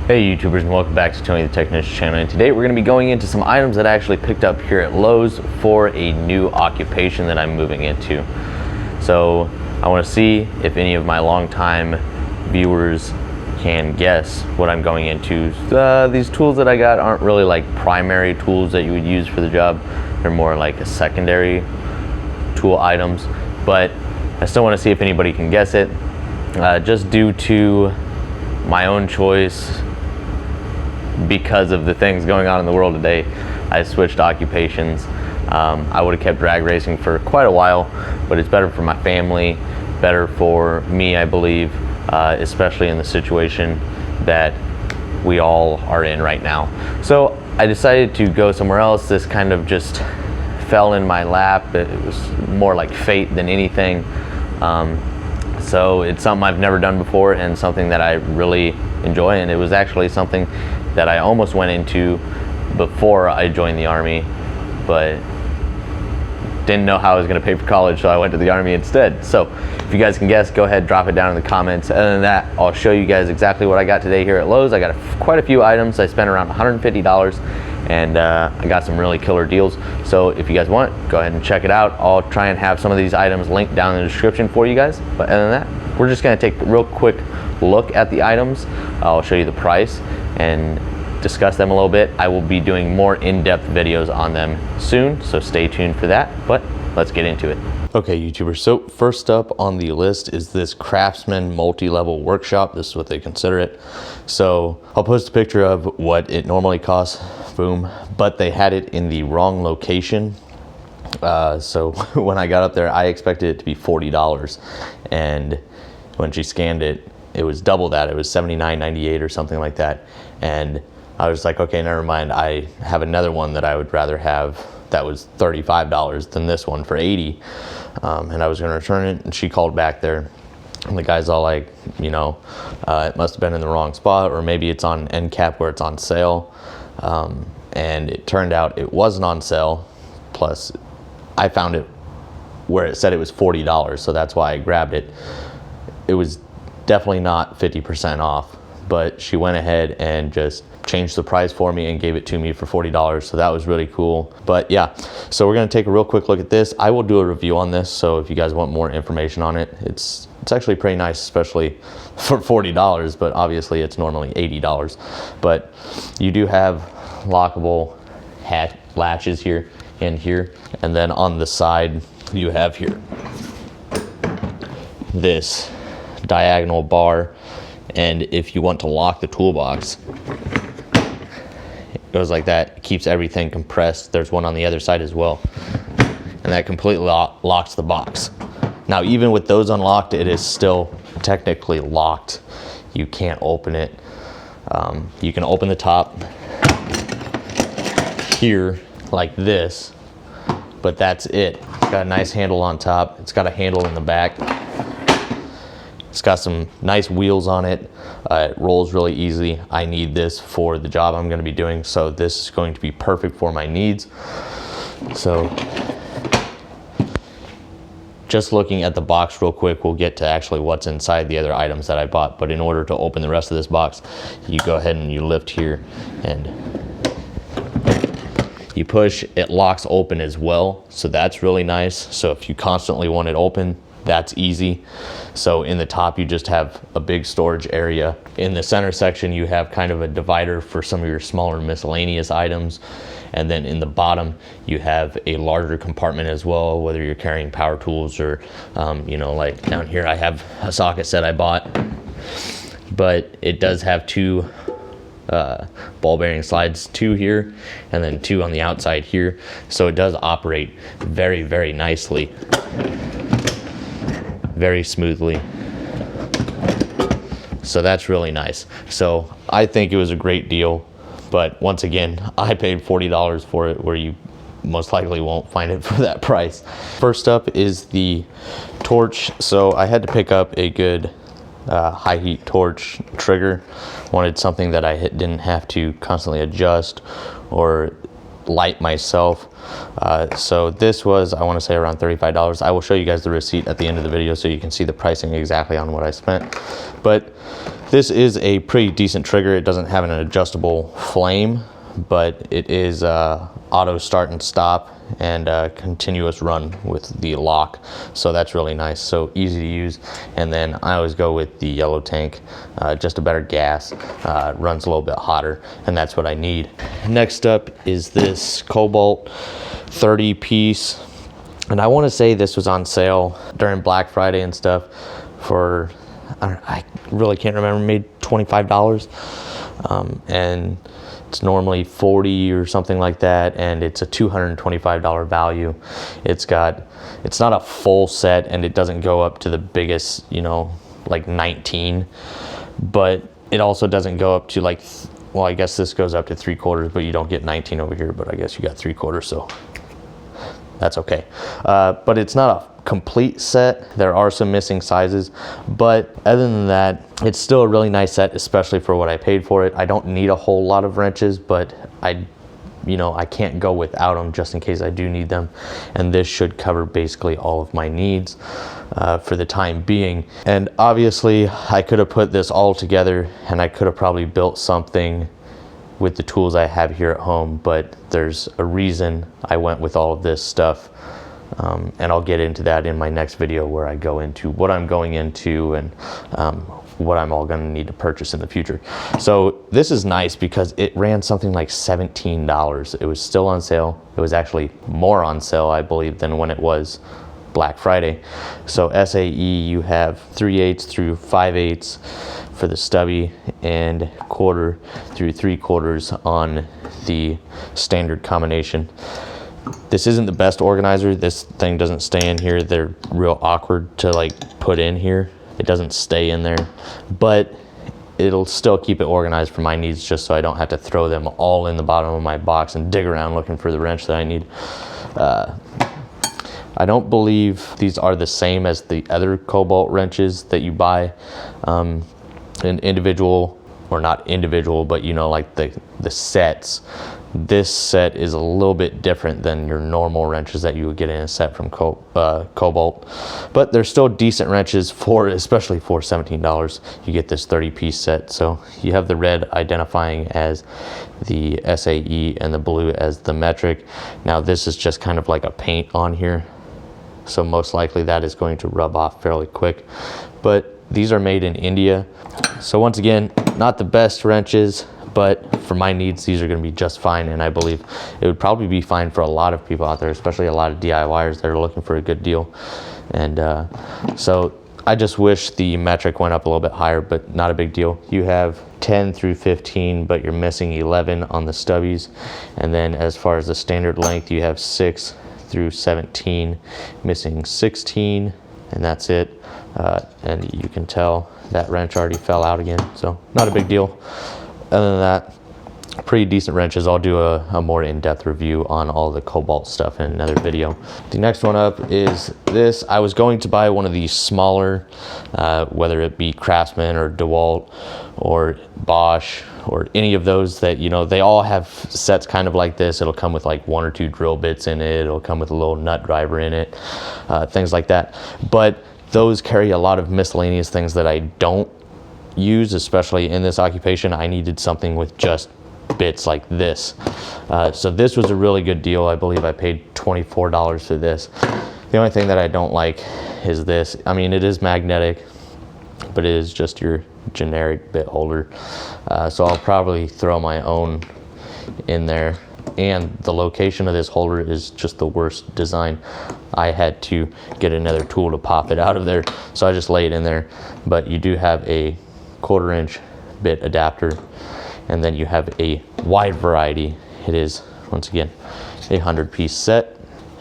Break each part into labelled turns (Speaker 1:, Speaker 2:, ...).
Speaker 1: Hey YouTubers, and welcome back to Tony the Technician channel. And today we're going to be going into some items that I actually picked up here at Lowe's for a new occupation that I'm moving into. So I want to see if any of my longtime viewers can guess what I'm going into. These tools that I got aren't really like primary tools that you would use for the job. They're more like a secondary tool items, but I still want to see if anybody can guess it. Just due to my own choice, because of the things going on in the world today, I switched occupations. I would have kept drag racing for quite a while, but it's better for my family, better for me, I believe, especially in the situation that we all are in right now. So I decided to go somewhere else. This kind of just fell in my lap. It was more like fate than anything. So it's something I've never done before and something that I really enjoy, and it was actually something that I almost went into before I joined the Army, but didn't know how I was going to pay for college, so I went to the Army instead. So if you guys can guess, go ahead, drop it down in the comments. Other than that, I'll show you guys exactly what I got today here at Lowe's. I got quite a few items. I spent around $150, and I got some really killer deals. So if you guys want, go ahead and check it out. I'll try and have some of these items linked down in the description for you guys. But other than that, we're just going to take a real quick look at the items. I'll show you the price and discuss them a little bit. I will be doing more in-depth videos on them soon, so stay tuned for that, but let's get into it. Okay, YouTubers, so first up on the list is this Craftsman multi-level workshop. This is what they consider it. So I'll post a picture of what it normally costs, boom, but they had it in the wrong location. So when I got up there, I expected it to be $40, and when she scanned it, it was double that. It was $79.98 or something like that. And I was like, okay, never mind. I have another one that I would rather have that was $35 than this one for $80. And I was gonna return it, and she called back there. And the guy's all like, you know, it must have been in the wrong spot, or maybe it's on end cap where it's on sale. And it turned out it wasn't on sale. Plus, I found it where it said it was $40, so that's why I grabbed it. It was definitely not 50% off, but she went ahead and just changed the price for me and gave it to me for $40, so that was really cool. But yeah, so we're gonna take a real quick look at this. I will do a review on this, so if you guys want more information on it, it's actually pretty nice, especially for $40, but obviously it's normally $80. But you do have lockable latches here and here, and then on the side you have here this diagonal bar, and if you want to lock the toolbox, it goes like that. It keeps everything compressed. There's one on the other side as well, and that completely locks the box. Now, even with those unlocked, it is still technically locked. You can't open it. You can open the top here like this, but that's it. It's got a nice handle on top. It's got a handle in the back. It's got some nice wheels on it. It rolls really easy. I need this for the job I'm gonna be doing, so this is going to be perfect for my needs. So just looking at the box real quick, we'll get to actually what's inside the other items that I bought. But in order to open the rest of this box, you go ahead and you lift here and you push, it locks open as well. So that's really nice. So if you constantly want it open, that's easy. So in the top, you just have a big storage area. In the center section, you have kind of a divider for some of your smaller miscellaneous items. And then in the bottom, you have a larger compartment as well, whether you're carrying power tools or, you know, like down here, I have a socket set I bought, but it does have two ball bearing slides, two here and then two on the outside here. So it does operate very, very nicely, very smoothly. So that's really nice. So I think it was a great deal, but once again, I paid $40 for it, where you most likely won't find it for that price. First up is the torch. So I had to pick up a good high heat torch trigger. Wanted something that I didn't have to constantly adjust or light myself. So this was, I want to say, around $35. I will show you guys the receipt at the end of the video so you can see the pricing exactly on what I spent. But This is a pretty decent trigger. It doesn't have an adjustable flame, but it is auto start and stop and continuous run with the lock, so that's really nice, so easy to use. And then I always go with the yellow tank, just a better gas, runs a little bit hotter, and that's what I need. Next up is this Cobalt 30 piece, and I want to say this was on sale during Black Friday and stuff for, I really can't remember, maybe $25, and it's normally $40 or something like that, and it's a $225 value. It's not a full set, and it doesn't go up to the biggest, you know, like 19, but it also doesn't go up to like, well, I guess this goes up to 3/4, but you don't get 19 over here, but I guess you got 3/4, so that's okay. But it's not a complete set. There are some missing sizes, but other than that, it's still a really nice set, especially for what I paid for it. I don't need a whole lot of wrenches, but I can't go without them just in case I do need them, and this should cover basically all of my needs for the time being. And obviously I could have put this all together, and I could have probably built something with the tools I have here at home, but there's a reason I went with all of this stuff. And I'll get into that in my next video, where I go into what I'm going into and what I'm all going to need to purchase in the future. So this is nice because it ran something like $17. It was still on sale. It was actually more on sale, I believe, than when it was Black Friday. So SAE, you have 3/8 through 5/8 for the stubby, and 1/4 through 3/4 on the standard combination. This isn't the best organizer. This thing doesn't stay in here. They're real awkward to like put in here. It doesn't stay in there, but it'll still keep it organized for my needs, just so I don't have to throw them all in the bottom of my box and dig around looking for the wrench that I need. I don't believe these are the same as the other Cobalt wrenches that you buy in individual, or not individual, but you know, like the sets. This set is a little bit different than your normal wrenches that you would get in a set from Cobalt, but they're still decent wrenches especially for $17. You get this 30-piece set, so you have the red identifying as the SAE and the blue as the metric. Now this is just kind of like a paint on here, so most likely that is going to rub off fairly quick, but these are made in India. So once again, not the best wrenches, but for my needs, these are going to be just fine, and I believe it would probably be fine for a lot of people out there, especially a lot of DIYers that are looking for a good deal. And so I just wish the metric went up a little bit higher, but not a big deal. You have 10 through 15, but you're missing 11 on the stubbies. And then as far as the standard length, you have 6 through 17, missing 16, and that's it. And you can tell that wrench already fell out again, so not a big deal. Other than that, pretty decent wrenches. I'll do a more in-depth review on all the Cobalt stuff in another video. The next one up is this. I was going to buy one of these smaller, whether it be Craftsman or DeWalt or Bosch or any of those that, you know, they all have sets kind of like this. It'll come with like 1 or 2 drill bits in it. It'll come with a little nut driver in it, things like that. But those carry a lot of miscellaneous things that I don't use, especially in this occupation. I needed something with just bits like this. So this was a really good deal. I believe I paid $24 for this. The only thing that I don't like is this. I mean, it is magnetic, but it is just your generic bit holder. So I'll probably throw my own in there. And the location of this holder is just the worst design. I had to get another tool to pop it out of there, so I just lay it in there. But you do have a 1/4 inch bit adapter, and then you have a wide variety. It is, once again, a 100-piece set,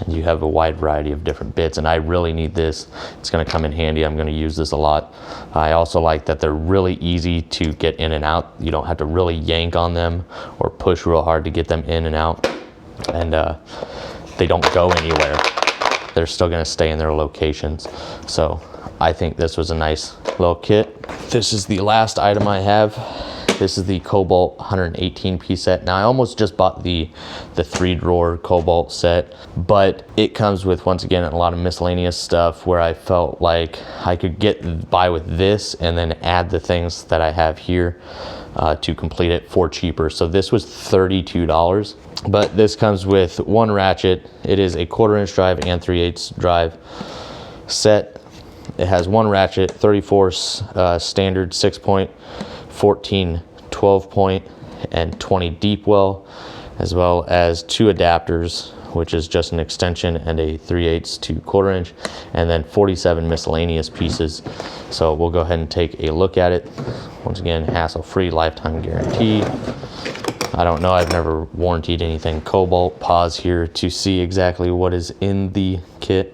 Speaker 1: and you have a wide variety of different bits, and I really need this. It's going to come in handy. I'm going to use this a lot. I also like that they're really easy to get in and out. You don't have to really yank on them or push real hard to get them in and out, and they don't go anywhere. They're still going to stay in their locations. So I think this was a nice little kit. This is the last item I have. This is the Cobalt 118 piece set. Now I almost just bought the 3-drawer Cobalt set, but it comes with, once again, a lot of miscellaneous stuff where I felt like I could get by with this and then add the things that I have here to complete it for cheaper. So this was $32, but this comes with one ratchet. It is a 1/4-inch drive and 3/8 drive set. It has one ratchet, 34 standard 6-point, 14 12-point, and 20 deep well, as well as 2 adapters, which is just an extension and a 3/8 to 1/4-inch, and then 47 miscellaneous pieces. So we'll go ahead and take a look at it. Once again, hassle-free, lifetime guarantee. I don't know, I've never warrantied anything Cobalt. Pause here to see exactly what is in the kit.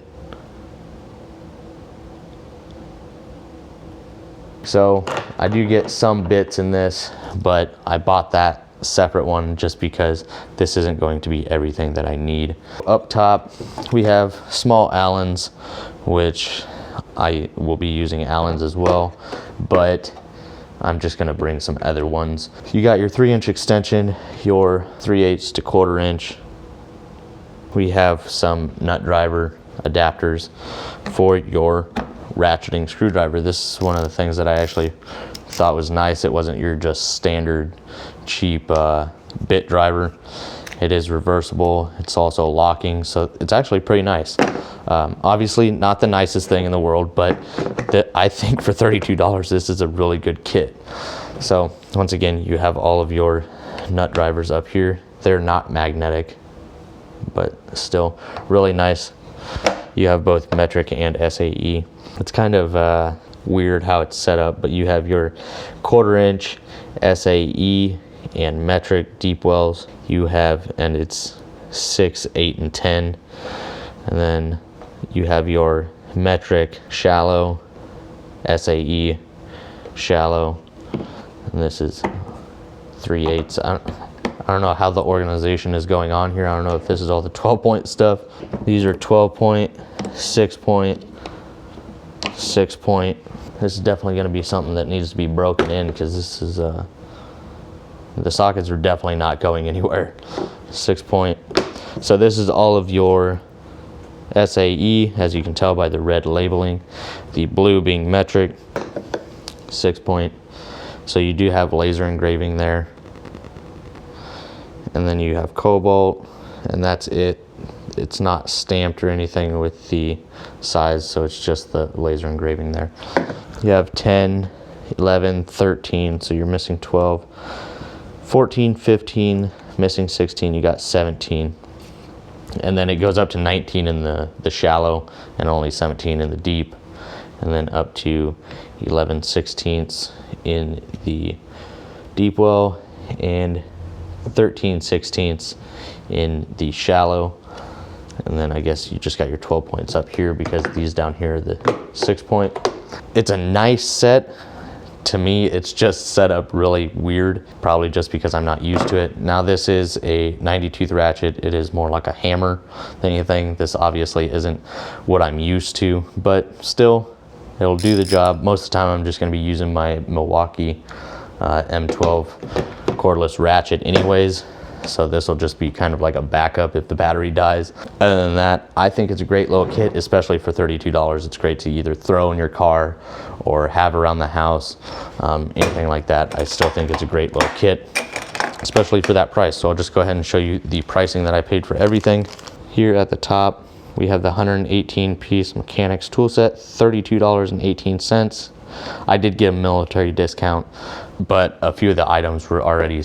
Speaker 1: So I do get some bits in this, but I bought that separate one just because this isn't going to be everything that I need. Up top, we have small Allens, which I will be using Allens as well, but I'm just gonna bring some other ones. You got your 3-inch extension, your 3/8 to 1/4-inch. We have some nut driver adapters for your ratcheting screwdriver. This is one of the things that I actually thought was nice. It wasn't your just standard cheap bit driver. It is reversible. It's also locking, so it's actually pretty nice. Obviously not the nicest thing in the world, but I think for $32 this is a really good kit. So once again, you have all of your nut drivers up here. They're not magnetic, but still really nice. You have both metric and SAE. It's kind of weird how it's set up, but you have your 1/4-inch SAE and metric deep wells. You have, and it's 6, 8, and 10. And then you have your metric shallow, SAE shallow, and this is 3/8. I don't know how the organization is going on here. I don't know if this is all the 12-point stuff. These are 12-point, 6-point, 6-point. This is definitely going to be something that needs to be broken in, because this is the sockets are definitely not going anywhere. 6-point. So this is all of your SAE, as you can tell by the red labeling. The blue being metric, 6-point. So you do have laser engraving there. And then you have Cobalt, and that's it. It's not stamped or anything with the size, so it's just the laser engraving there. You have 10, 11, 13, so you're missing 12. 14, 15, missing 16, you got 17. And then it goes up to 19 in the shallow and only 17 in the deep. And then up to 11 sixteenths in the deep well and 13 sixteenths in the shallow. And then I guess you just got your 12 points up here, because these down here are the 6-point. It's a nice set. To me, it's just set up really weird, probably just because I'm not used to it. Now this is a 90-tooth ratchet. It is more like a hammer than anything. This obviously isn't what I'm used to, but still, it'll do the job. Most of the time I'm just gonna be using my Milwaukee M12 cordless ratchet anyways. So this will just be kind of like a backup if the battery dies. Other than that, I think it's a great little kit, especially for $32. It's great to either throw in your car or have around the house, anything like that. I still think it's a great little kit, especially for that price. So I'll just go ahead and show you the pricing that I paid for everything. Here at the top, we have the 118 piece mechanics tool set, $32.18. I did get a military discount, but a few of the items were already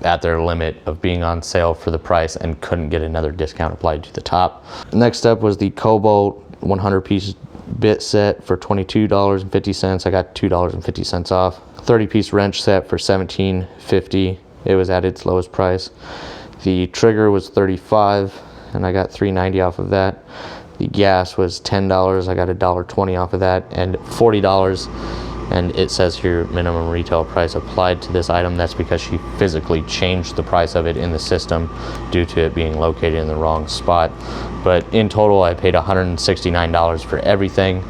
Speaker 1: at their limit of being on sale for the price and couldn't get another discount applied to the top. Next up was the Cobalt 100 piece bit set for $22.50. I got $2.50 off. 30 piece wrench set for $17.50. It was at its lowest price. The trigger was $35 and I got $3.90 off of that. The gas was $10. I got $1.20 off of that, and $40. And it says here minimum retail price applied to this item. That's because she physically changed the price of it in the system due to it being located in the wrong spot. But in total, I paid $169 for everything.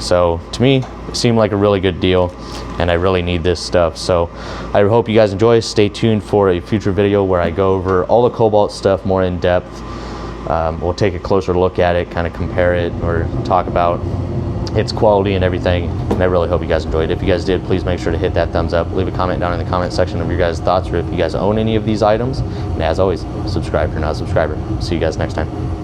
Speaker 1: So to me, It seemed like a really good deal, and I really need this stuff. So I hope you guys enjoy. Stay tuned for a future video where I go over all the Cobalt stuff more in depth. We'll take a closer look at it, kind of compare it, or talk about its quality and everything. And I really hope you guys enjoyed. If you guys did, please make sure to hit that thumbs up. Leave a comment down in the comment section of your guys' thoughts, or if you guys own any of these items. And as always, subscribe if you're not a subscriber. See you guys next time.